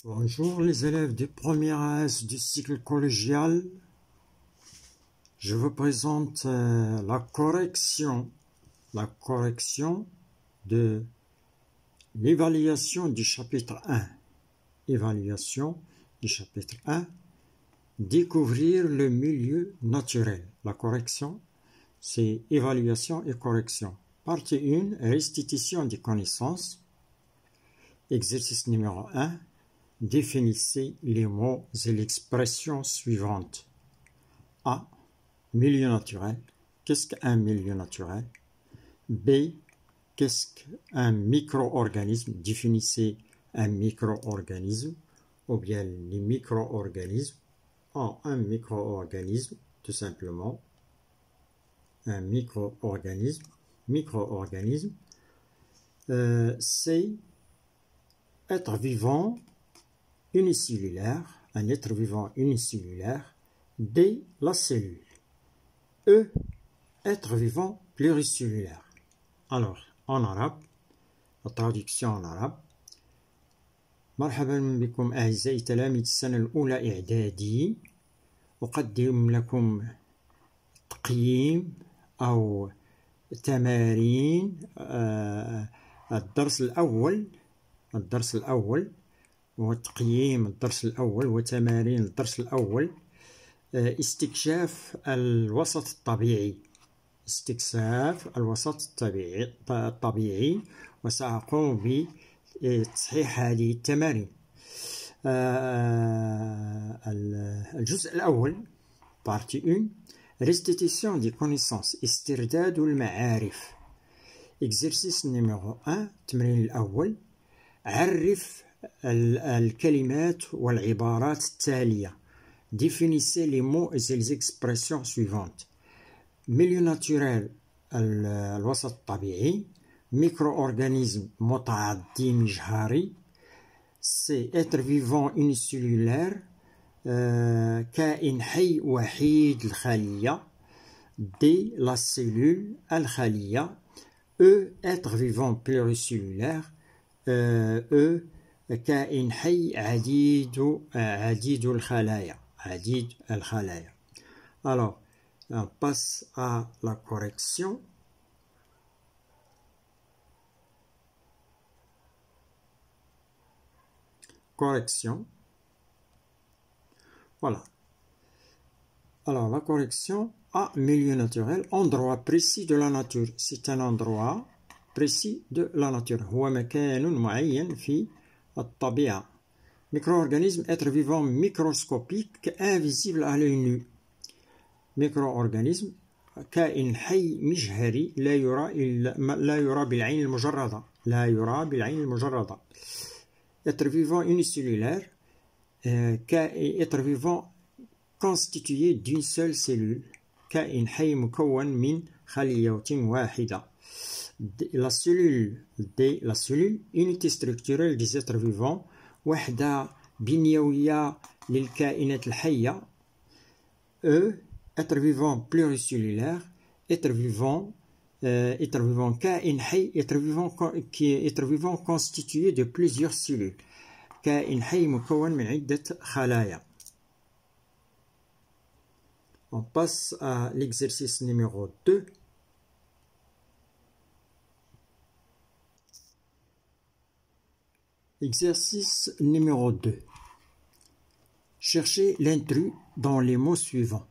Bonjour les élèves du premier AS du cycle collégial. Je vous présente la correction de l'évaluation du chapitre 1. Évaluation du chapitre 1. Découvrir le milieu naturel. La correction, c'est évaluation et correction. Partie 1, restitution des connaissances. Exercice numéro 1. Définissez les mots et l'expression suivante. A. Milieu naturel. Qu'est-ce qu'un milieu naturel? B. Qu'est-ce qu'un micro-organisme? Définissez un micro-organisme ou bien les micro-organismes. Un micro-organisme, tout simplement. Un micro-organisme. C'est être vivant unicellulaire, un être vivant unicellulaire. D. La cellule. E. Être vivant pluricellulaire. Alors, en arabe, la traduction en arabe. مرحبا بكم أعزائي تلاميذ السنة الأولى إعدادي. أقدم لكم تقييم أو تمارين الدرس الأول وتقييم الدرس الأول وتمارين الدرس الأول. استكشاف الوسط الطبيعي وسأقوم بتصحيح هذه التمارين. الجزء الأول partie 1 restitution des connaissances استرداد المعارف. exercice numéro 1 التمرين الأول. عرف الكلمات والعبارات التالية. Définissez les mots et les expressions suivantes. milieu naturel الوسط الطبيعي. micro-organisme متعدي مجهري. c'est être vivant unicellulaire كائن حي وحيد الخلية. D. la cellule الخلية. E. être vivant pluricellulaire. E. كائن حي عديد الخلايا. Alors, on passe à la correction. Voilà. Alors, la correction. A. Milieu naturel. Endroit précis de la nature. C'est un endroit précis de la nature. هو مكان معين في الطبيعة. Micro-organisme, être vivant microscopique, invisible à l'œil nu. Micro-organisme, كائن حي مجهري لا يرى بالعين المجردة. Être vivant unicellulaire, être vivant constitué d'une seule cellule. كائن حي مكون من خلية واحدة. La cellule, unité structurelle des êtres vivants. وحدة بنيوية للكائنات الحية. E. être vivant pluricellulaire. être vivant كائن حي. être vivant constitué de plusieurs cellules. كائن حي مكون من عدة خلايا. On passe à l'exercice numéro 2. Exercice numéro 2. Cherchez l'intrus dans les mots suivants.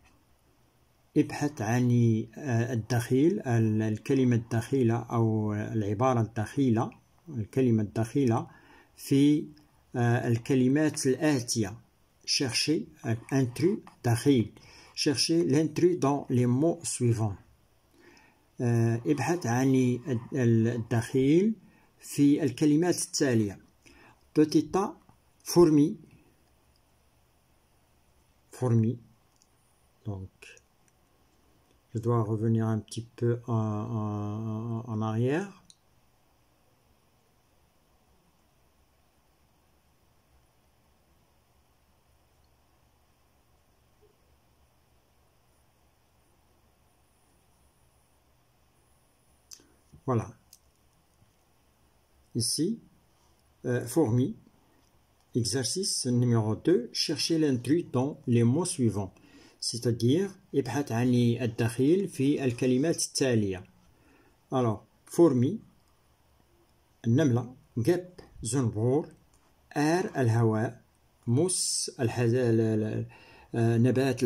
ابحث عن الدخيل الكلمة الدخيلة أو العبارة الدخيلة الكلمة الدخيلة في الكلمات الآتية. Cherchez intrus دخيل. Cherchez l'intrus dans les mots suivants. ابحث عن الدخيل في الكلمات التالية. Petit a, fourmi. Donc, je dois revenir un petit peu en arrière. Voilà. Ici, fourmi. exercice numéro 2, cherchez l'intrus dans les mots suivants. C'est-à-dire, ابحث عن الدخيل في الكلمات التالية. Alors, fourmi, النملة, جب, زنبور, الهواء, موس, نبات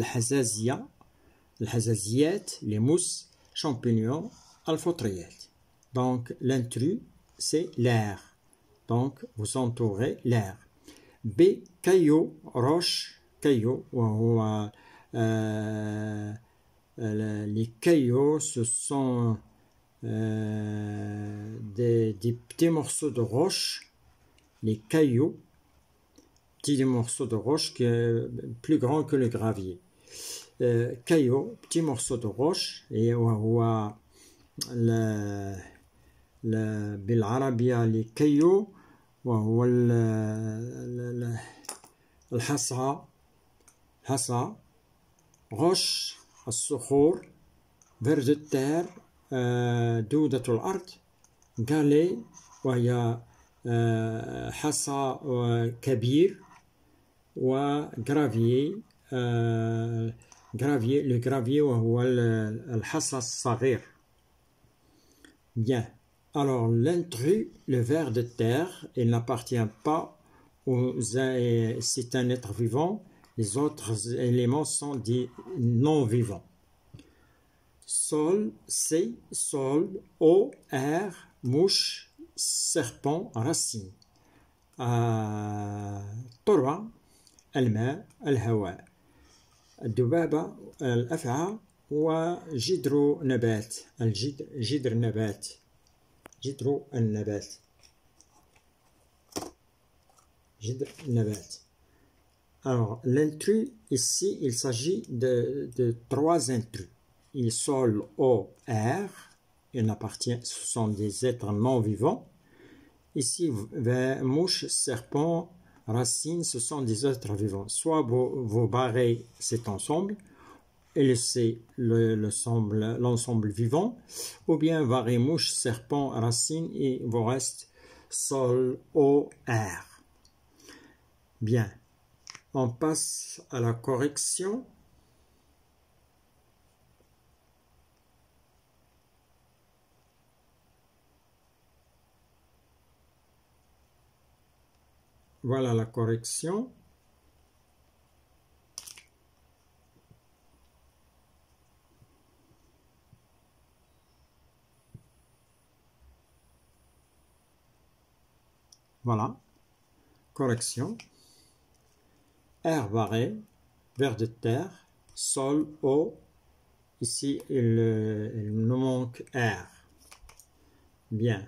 الحزازيات, les mousses, champignons, الفطريات. Donc, l'intrus, c'est l'air. Donc, vous entourez l'air. B, caillou, roche, caillou, les cailloux, ce sont des petits morceaux de roche. Les cailloux, petits morceaux de roche plus grands que le gravier. Cailloux, petits morceaux de roche. Et بالعربية les cailloux وهو الحصى غش الصخور ver de terre دودة الأرض galets وهي حصى كبير وغرافيي le gravier وهو الحصى الصغير. Bien. Alors, l'intrus, le ver de terre, il n'appartient pas c'est un être vivant. Les autres éléments sont des non-vivants. Sol, c'est sol, eau, air, mouche, serpent, racine. تربة, الماء, الهواء. الذبابة, الأفعى, وجدر نبات, جدر نبات. جدر النبات. Alors, l'intrus, ici, il s'agit de 3 intrus. Il sol, eau, air. Ce sont des êtres non-vivants. Ici, mouche, serpent, racine, ce sont des êtres vivants. Soit vous barrez cet ensemble et laissez l'ensemble vivant, ou bien barrez mouche, serpent, racine et vous reste sol, eau, air. Bien, on passe à la correction. Voilà la correction. Voilà, correction. Air barré, ver de terre, sol, eau. Ici, il nous manque air. Bien.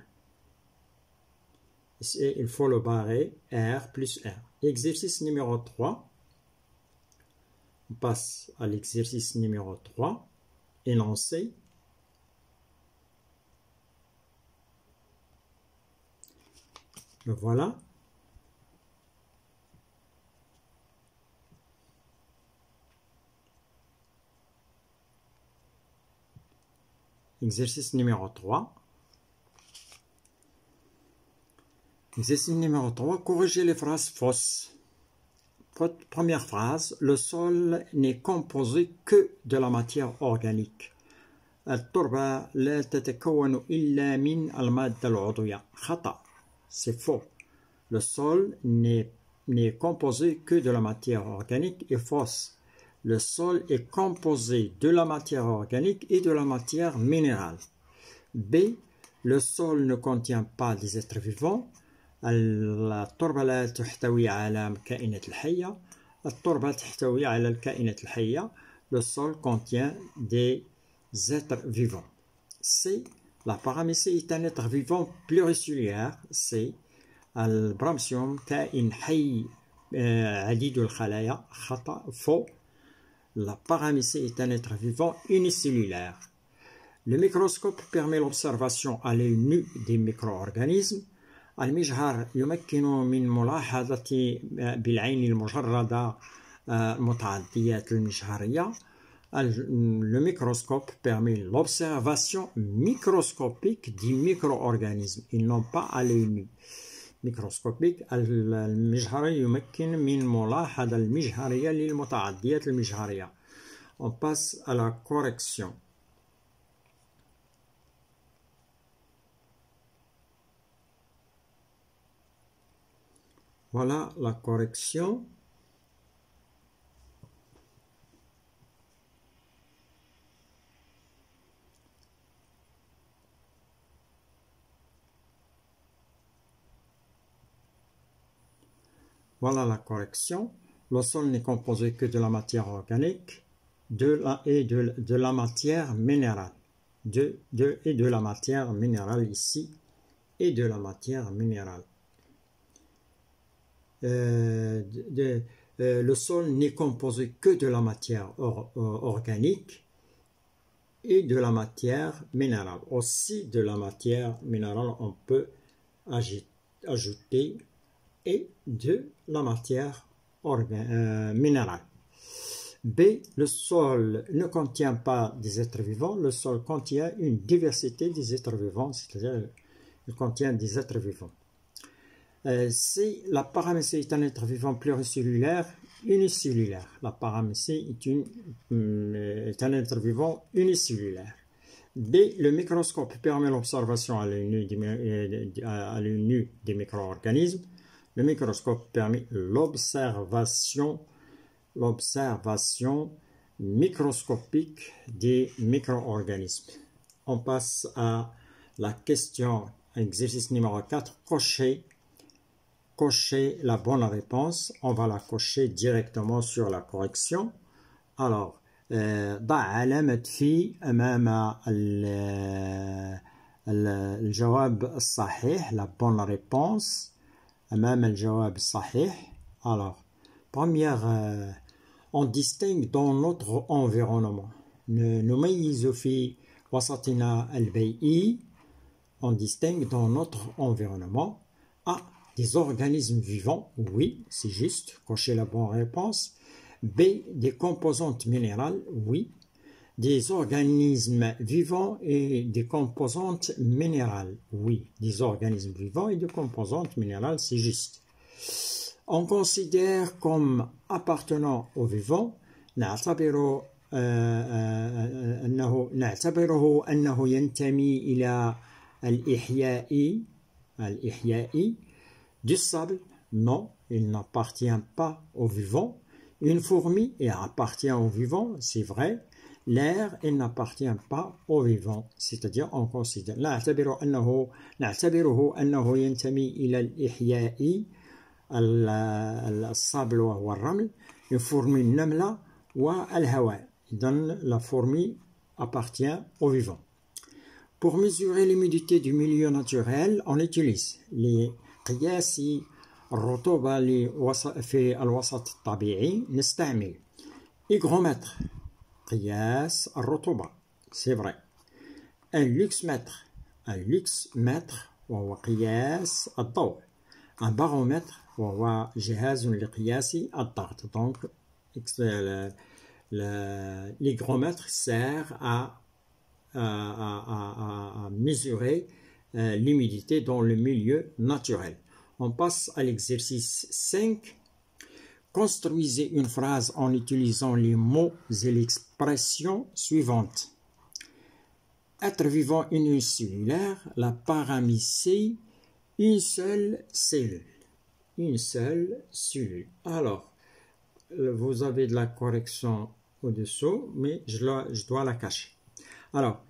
Ici, il faut le barrer, air plus air. Exercice numéro 3. On passe à l'exercice numéro 3. Énoncé. Le voilà. Exercice numéro 3. Exercice numéro 3. Corrigez les phrases fausses. Première phrase. Le sol n'est composé que de la matière organique. التربة لا تتكون إلا من المادة العضوية. خطأ. C'est faux. Le sol n'est composé que de la matière organique et fausse. Le sol est composé de la matière organique et de la matière minérale. B. Le sol ne contient pas des êtres vivants. التربة لا تحتوي على كائنات الحية. التربة تحتوي على الكائنات الحية. Le sol contient des êtres vivants. C. La paramécie est un être vivant pluricellulaire. C. البرامسيوم كائن حي عديد الخلايا. خطأ. Faux. La paramécie est un être vivant unicellulaire. Le microscope permet l'observation à l'œil nu des micro-organismes. المجهر يمكن من ملاحظة بالعين المجردة متعديات المجهرية. Le microscope permet l'observation microscopique des micro-organismes. Ils n'ont pas à l'œil nu. ميكروسكوبيك. المجهري يمكن من ملاحظة المجهرية للمتعديات المجهرية. On passe à la correction. Voilà la correction. Voilà la correction. Le sol n'est composé que de la matière organique de la matière minérale. De la matière minérale ici et de la matière minérale. Le sol n'est composé que de la matière organique et de la matière minérale. Aussi de la matière minérale, on peut ajouter et de la matière minérale. B. Le sol ne contient pas des êtres vivants. Le sol contient une diversité des êtres vivants, c'est-à-dire il contient des êtres vivants. C. La paramécie est un être vivant pluricellulaire unicellulaire. La paramécie est un être vivant unicellulaire. B. Le microscope permet l'observation à l'œil nu des micro-organismes. Le microscope permet l'observation microscopique des micro-organismes. On passe à la question, exercice numéro 4, cocher la bonne réponse. On va la cocher directement sur la correction. Alors, ضع علامة في أمام الجواب الصحيح, la bonne réponse أمام الجواب الصحيح. Alors, première, on distingue dans notre environnement. نميز في وسطنا البيئي. On distingue dans notre environnement. A. Des organismes vivants. Oui, c'est juste. Cochez la bonne réponse. B. Des composantes minérales. Oui. Des organismes vivants et des composantes minérales. Oui. Des organismes vivants et des composantes minérales, c'est juste. On considère comme appartenant aux vivants. نعتبره أنه ينتمي إلى الإحياء. Du sable, non, il n'appartient pas aux vivants. Une fourmi, elle appartient aux vivants, c'est vrai. L'air, il n'appartient pas aux vivants. C'est-à-dire, on considère. نعتبره أنه ينتمي إلى الإحياء. الصابل وهو الرمل. Une fourmi, النملة والهواء. Donc, la fourmi appartient aux vivants. Pour mesurer l'humidité du milieu naturel, on utilise les قياس الرطوبة في الوسط الطبيعي. نستعمل hygromètre قياس الرطوبة, c'est vrai. Un luxmètre وهو قياس الضوء. Un baromètre وهو جهاز لقياس الضغط. Donc l'hygromètre sert à mesurer l'humidité dans le milieu naturel. On passe à l'exercice 5. Construisez une phrase en utilisant les mots et l'expression suivante. Être vivant unicellulaire, la paramécie, une seule cellule. Une seule cellule. Alors, vous avez de la correction au-dessous, mais je dois la cacher. Alors,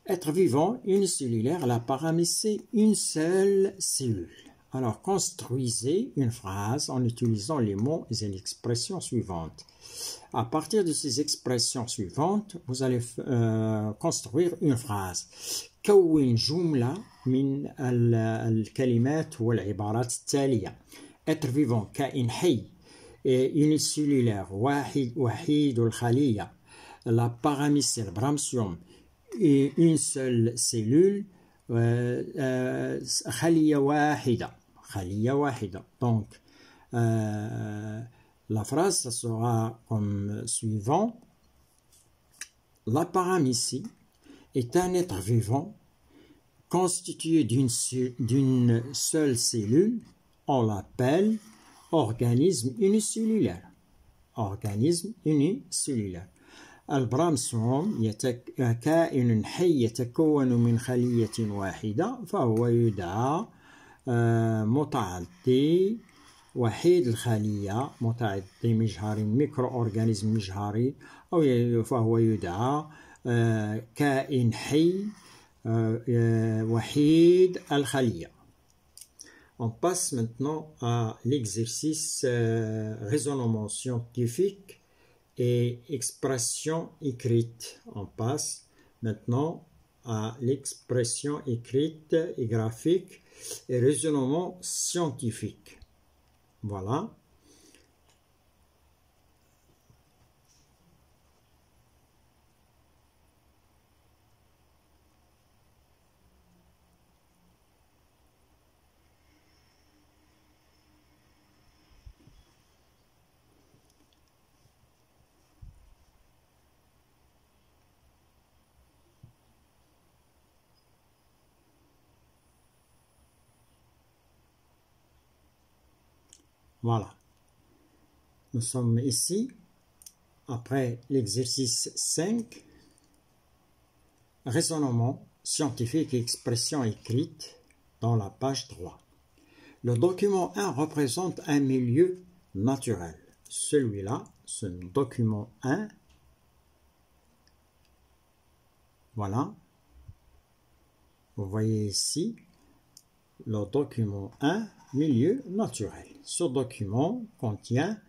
être vivant, unicellulaire, la paramécie, une seule cellule. Alors, construisez une phrase en utilisant les mots et l'expression suivante. À partir de ces expressions suivantes, vous allez construire une phrase. كون جملة من الكلمات والعبارات التالية. Être vivant, كائن حي, unicellulaire, وحيد الخلية. La paramécie, le bramsium, une seule cellule, خلية واحدة. Donc, la phrase ça sera comme suivant. La paramécie est un être vivant constitué d'une seule cellule, on l'appelle organisme unicellulaire. Organisme unicellulaire. البرامسوم كائن حي يتكون من خلية واحدة فهو يدعى متعدي وحيد الخلية، متعدي مجهري، ميكرو أورغانيزم مجهري، أو فهو يدعى كائن حي وحيد الخلية. On passe maintenant à l'exercice raisonnement scientifique et expression écrite. On passe maintenant à l'expression écrite et graphique et raisonnement scientifique. Voilà. Voilà. Nous sommes ici, après l'exercice 5, raisonnement scientifique et expression écrite, dans la page 3. Le document 1 représente un milieu naturel. Celui-là, ce document 1, voilà. Vous voyez ici, le document 1, milieu naturel. Ce document contient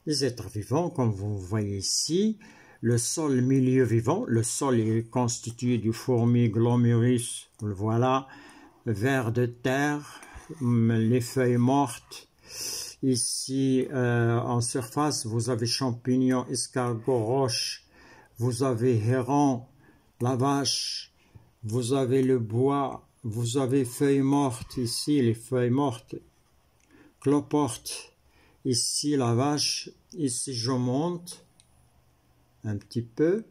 les êtres vivants, comme vous voyez ici. Le sol, milieu vivant. Le sol est constitué de fourmis, glomérus, voilà, vers de terre, les feuilles mortes. Ici, en surface, vous avez champignons, escargots, roches. Vous avez héron, la vache. Vous avez le bois. Vous avez feuilles mortes ici, les feuilles mortes. Cloporte, ici la vache, ici je monte un petit peu,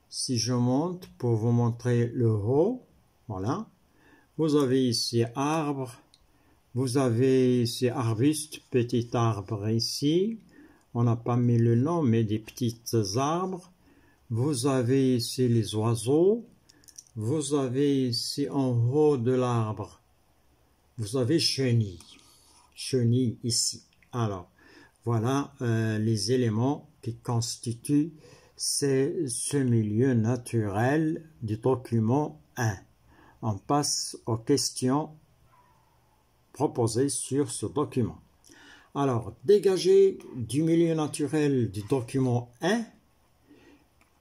si je monte pour vous montrer le haut, voilà, vous avez ici arbre, vous avez ici arbuste, petit arbre ici, on n'a pas mis le nom mais des petits arbres, vous avez ici les oiseaux, vous avez ici en haut de l'arbre, vous avez chenille ici. Alors, voilà les éléments qui constituent ce milieu naturel du document 1. On passe aux questions proposées sur ce document. Alors, dégager du milieu naturel du document 1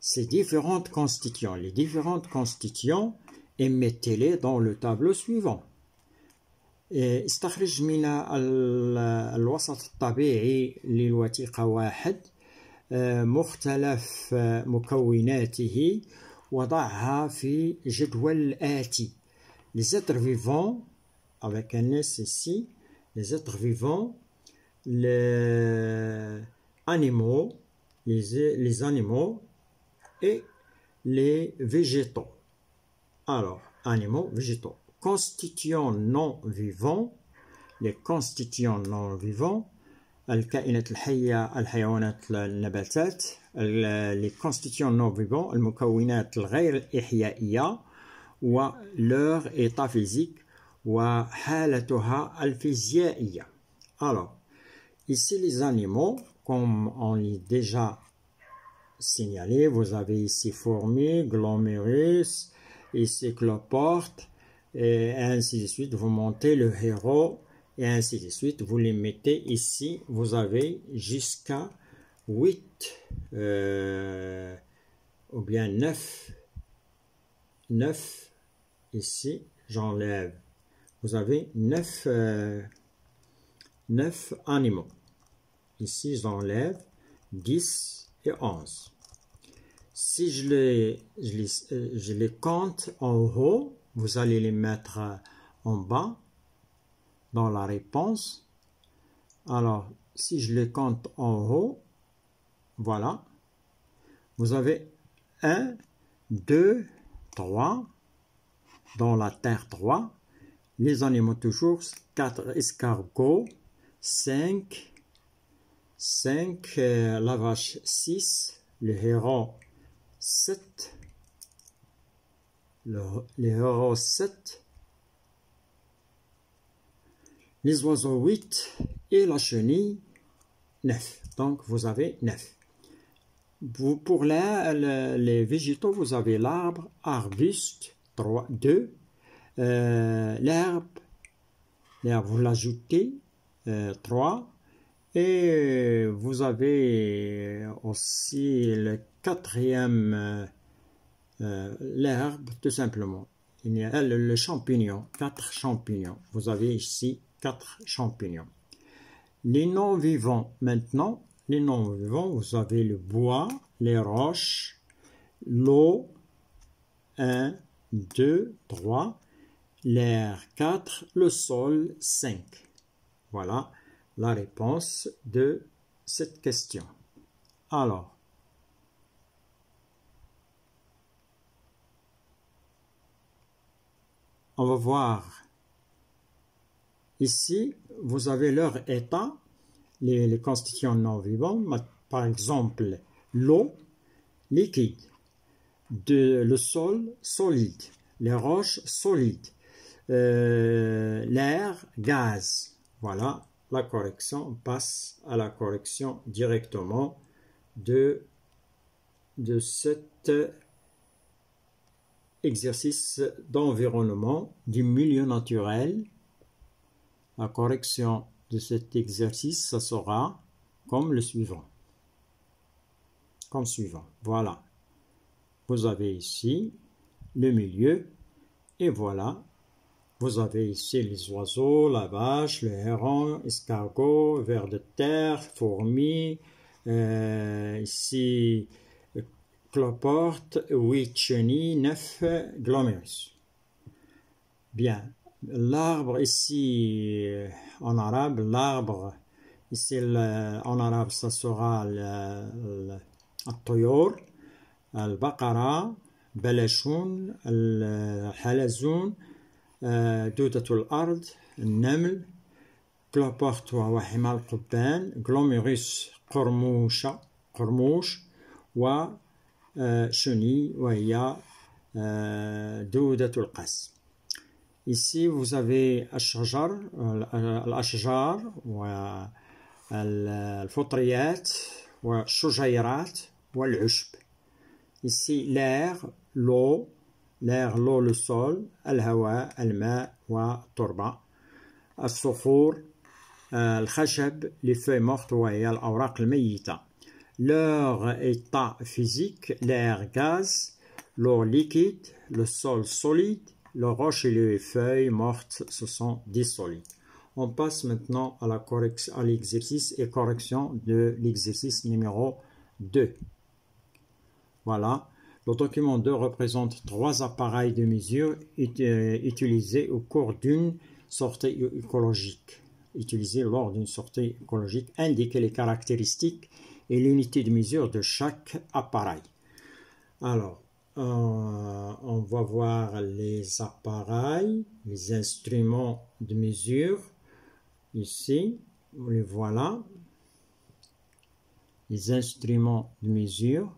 ces différentes constituants. Les différentes constituants, et mettez-les dans le tableau suivant. استخرج من الوسط الطبيعي للوثيقة 1 مختلف مكوناته وضعها في جدول الآتي. Les êtres vivants, avec un S ici, les êtres vivants, les animaux et les végétaux. Alors, animaux, végétaux. Constituants non vivants, les constituants non vivants, الكائنات الحية الحيوانات النباتات, les constituants non vivants, المكونات الغير الإحيائية و leur état physique وحالتها الفيزيائية. Alors, ici les animaux, comme on l'a déjà signalé, vous avez ici fourmis, glomérus, ici cloporte, et ainsi de suite. Vous montez le héros, et ainsi de suite. Vous les mettez ici. Vous avez jusqu'à 8 ou bien 9 ici. J'enlève. Vous avez 9 animaux. Ici, j'enlève 10 et 11. Si je les compte en haut, vous allez les mettre en bas dans la réponse. Alors, si je les compte en haut, voilà, vous avez 1, 2, 3, dans la terre 3. Les animaux toujours 4 escargots, 5 la vache 6, le héron 7, les héros 7, les oiseaux 8 et la chenille 9. Donc vous avez 9. Pour les végétaux, vous avez l'arbre, arbuste 2, l'herbe, vous l'ajoutez 3, et vous avez aussi le quatrième, l'herbe tout simplement. Il y a le champignon, 4 champignons. Vous avez ici 4 champignons. Les non-vivants maintenant, les non-vivants, vous avez le bois, les roches, l'eau, 1, 2, 3, l'air 4, le sol 5. Voilà la réponse de cette question. Alors, on va voir. Ici, vous avez leur état, les constituants non vivants, par exemple l'eau, liquide, le sol, solide, les roches, solides, l'air, gaz. Voilà la correction. On passe à la correction directement de cet exercice d'environnement du milieu naturel. La correction de cet exercice, ça sera comme le suivant. Comme suivant. Voilà. Vous avez ici le milieu et voilà. Vous avez ici les oiseaux, la vache, le héron, escargot, ver de terre, fourmis, ici cloporte, 8 chenilles, 9 glomérus. Bien. L'arbre ici en arabe, l'arbre ici en arabe ça sera الطيور, البقرة, بلشون, الحلزون, دودة الأرض, النمل, كلوبورت وهو حمار القبان, glomérus قرموش, وشني وهي دودة القص. Ici, vous avez الأشجار والفطريات والشجيرات والعشب. Ici, l'air, l'eau, le sol, الهواء, الماء والتربة. الصخور, الخشب, les feuilles mortes وهي الأوراق الميتة. Leur état physique, l'air gaz, l'eau liquide, le sol solide, les roches et les feuilles mortes, ce sont des solides. On passe maintenant à la correction, à l'exercice et correction de l'exercice numéro 2. Voilà. Le document 2 représente 3 appareils de mesure utilisés au cours d'une sortie écologique. Utilisés lors d'une sortie écologique. Indiquez les caractéristiques et l'unité de mesure de chaque appareil. Alors, on va voir les appareils, les instruments de mesure. Ici, les voilà. Les instruments de mesure.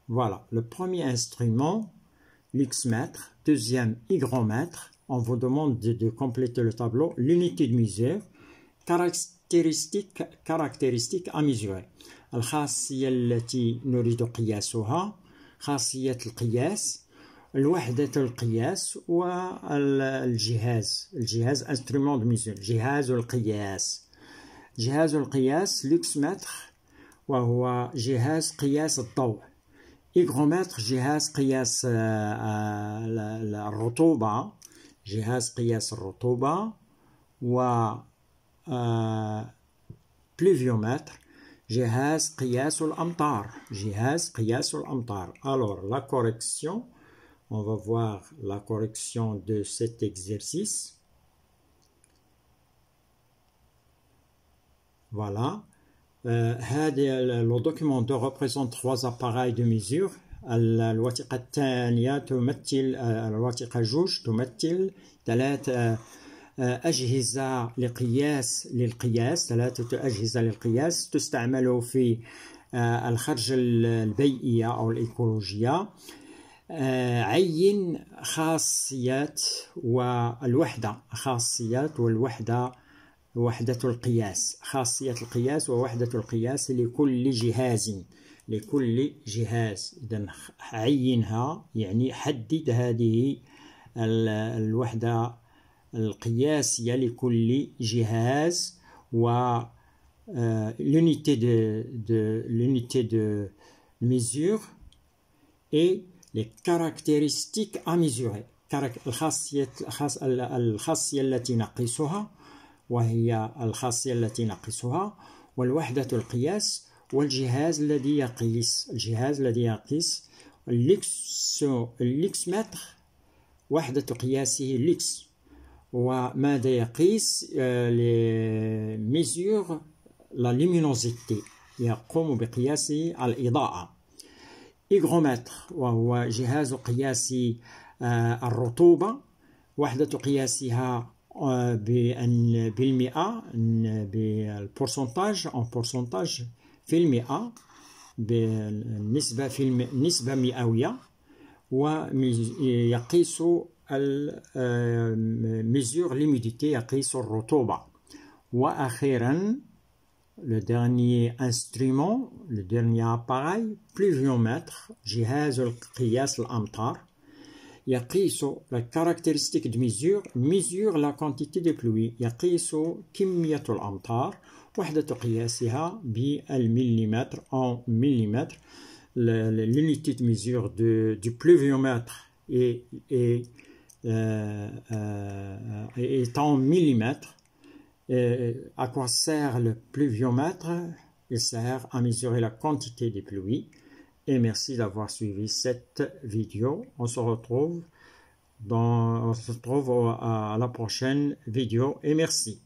Voilà, le premier instrument, l'X-mètre, deuxième hygromètre. On vous demande de compléter le tableau. L'unité de mesure, caractéristiques à mesurer. الخاصية التي نريد قياسها خاصية القياس الوحدة القياس والجهاز instrument de mesure جهاز القياس l'X-mètre وهو جهاز قياس الضوء hygromètre جهاز قياس الرطوبة و pluviomètre جهاز قياس الأمطار Alors la correction, on va voir la correction de cet exercice. Voilà. le document 2 représente 3 appareils de mesure. الوثيقة الثانية تمثل الوثيقة 2 تمثل 3 أجهزة للقياس 3 أجهزة للقياس تستعمل في الخرجة البيئية أو الإيكولوجية. عين خاصيات والوحدة وحدة القياس خاصية القياس ووحدة القياس لكل جهاز إذن عينها يعني حدد هذه الوحدة القياسية لكل جهاز و l'unité de mesure et les caractéristiques à mesurer. الخاصية التي نقيسها وهي الخاصية التي نقيسها والوحدة القياس والجهاز الذي يقيس اللكس متر وحدة قياسه اللكس. وماذا يقيس؟ mesure la luminosité يقوم بقياس الإضاءة. إيغرومتر وهو جهاز قياس الرطوبة وحدة قياسها بالمئة بالبورسنتاج في المئة بالنسبة مئوية. ويقيس mesure l'humidité يقيس الرطوبة. وأخيرا le dernier instrument le dernier appareil pluviomètre جهاز القياس الأمطار يقيس la caractéristique de mesure la quantité de pluie يقيس كمية الأمطار وحدة قياسها بالمليمتر en millimètres. L'unité de mesure du pluviomètre est en millimètres. À quoi sert le pluviomètre? Il sert à mesurer la quantité des pluies. Et merci d'avoir suivi cette vidéo. On se retrouve à la prochaine vidéo et merci.